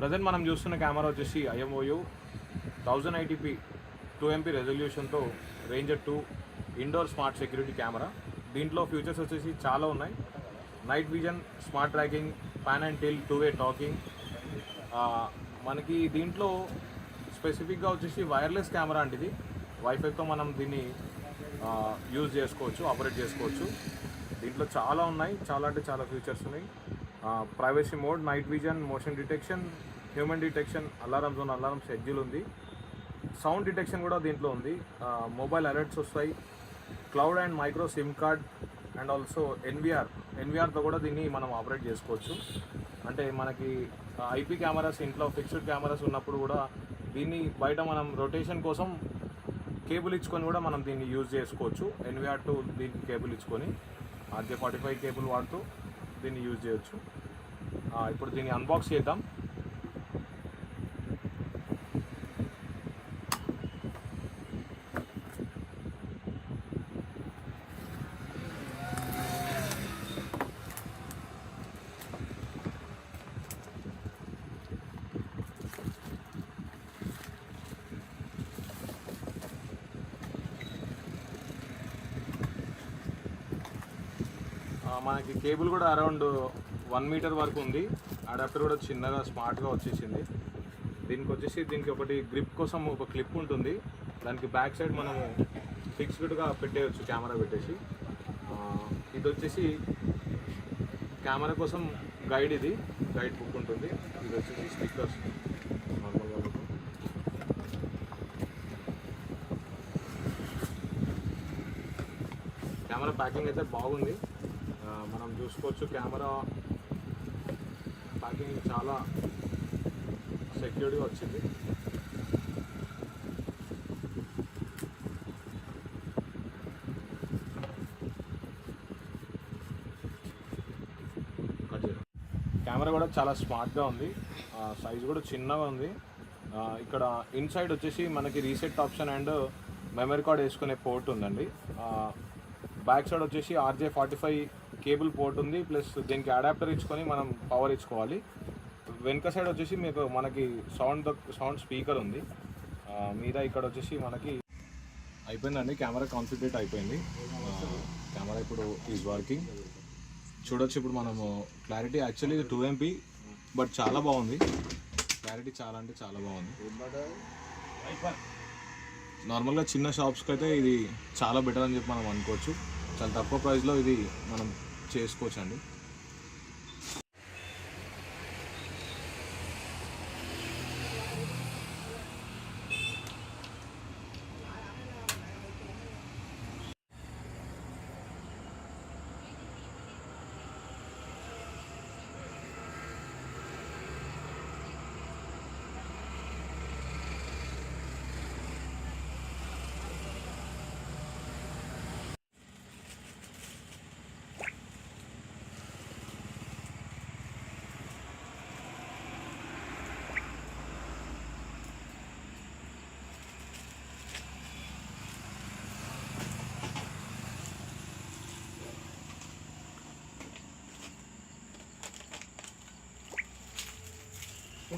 Present మనం చూస్తున్న camera వచ్చేసి IMOU 1080p 2MP రెజల్యూషన్తో ranger 2 indoor smart security camera. దీంట్లో ఫీచర్స్ వచ్చేసి చాలా ఉన్నాయి. Night vision, smart tracking, pan and tilt, two way talking. మనకి దీంట్లో స్పెసిఫిక్గా వచ్చేసి వైర్లెస్ కెమెరా అండి. ఇది వైఫైతో మనం దీన్ని యూజ్ చేసుకోవచ్చు, ఆపరేట్ చేసుకోవచ్చు. దీంట్లో చాలా ఉన్నాయి, చాలా అంటే చాలా ఫీచర్స్ ఉన్నాయి. Privacy mode, night vision, motion detection, human detection, alarm zone, alarm schedule ఉంది. సౌండ్ డిటెక్షన్ కూడా దీంట్లో ఉంది. మొబైల్ అలర్ట్స్ వస్తాయి. Cloud and micro SIM card and also ఎన్విఆర్తో కూడా దీన్ని మనం ఆపరేట్ చేసుకోవచ్చు. అంటే మనకి IP కెమెరాస్, ఇంట్లో ఫిక్స్డ్ కెమెరాస్ ఉన్నప్పుడు కూడా దీన్ని బయట మనం రొటేషన్ కోసం కేబుల్ ఇచ్చుకొని కూడా మనం దీన్ని యూజ్ చేసుకోవచ్చు. NVR టు దీనికి కేబుల్ ఇచ్చుకొని RJ45 కేబుల్ వాడుతూ దీన్ని యూజ్ చేయొచ్చు. ఇప్పుడు దీన్ని అన్బాక్స్ చేద్దాం. మనకి కేబుల్ కూడా అరౌండ్ 1 మీటర్ వరకు ఉంది. అడాప్టర్ కూడా చిన్నగా స్మార్ట్గా వచ్చేసింది. దీనికి ఒకటి గ్రిప్ కోసం ఒక క్లిప్ ఉంటుంది. దానికి బ్యాక్ సైడ్ మనము ఫిక్స్డ్గా పెట్టేయచ్చు, కెమెరా పెట్టేసి. ఇది వచ్చేసి కెమెరా కోసం గైడ్ బుక్ ఉంటుంది. ఇది వచ్చేసి స్టిక్కర్స్ నార్మల్గా ఉంటుంది. కెమెరా ప్యాకింగ్ అయితే బాగుంది. మనం చూసుకోవచ్చు, కెమెరా ప్యాకింగ్ చాలా సెక్యూర్డ్గా వచ్చింది. కెమెరా కూడా చాలా స్మార్ట్గా ఉంది. సైజ్ కూడా చిన్నగా ఉంది. ఇక్కడ ఇన్సైడ్ వచ్చేసి మనకి reset option and memory card వేసుకునే పోర్ట్ ఉందండి. బ్యాక్ సైడ్ వచ్చేసి RJ45 కేబుల్ పోర్ట్ ఉంది. ప్లస్ దీనికి అడాప్టర్ ఇచ్చుకొని మనం పవర్ ఇచ్చుకోవాలి. వెనక సైడ్ వచ్చేసి మనకి సౌండ్ స్పీకర్ ఉంది. మీద ఇక్కడ వచ్చేసి మనకి అయిపోయిందండి. కెమెరా కాన్ఫిగరేట్ అయిపోయింది. కెమెరా ఇప్పుడు ఈజ్ వర్కింగ్. చూడొచ్చు ఇప్పుడు మనము క్లారిటీ. యాక్చువల్లీ ఇది 2MP, బట్ చాలా బాగుంది. క్లారిటీ చాలా అంటే చాలా బాగుంది. నార్మల్గా చిన్న షాప్స్కి అయితే ఇది చాలా బెటర్ అని చెప్పి మనం అనుకోవచ్చు. చాలా తక్కువ ప్రైస్లో ఇది మనం చేసుకోవచ్చు అండి.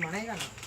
मनाएगा ना।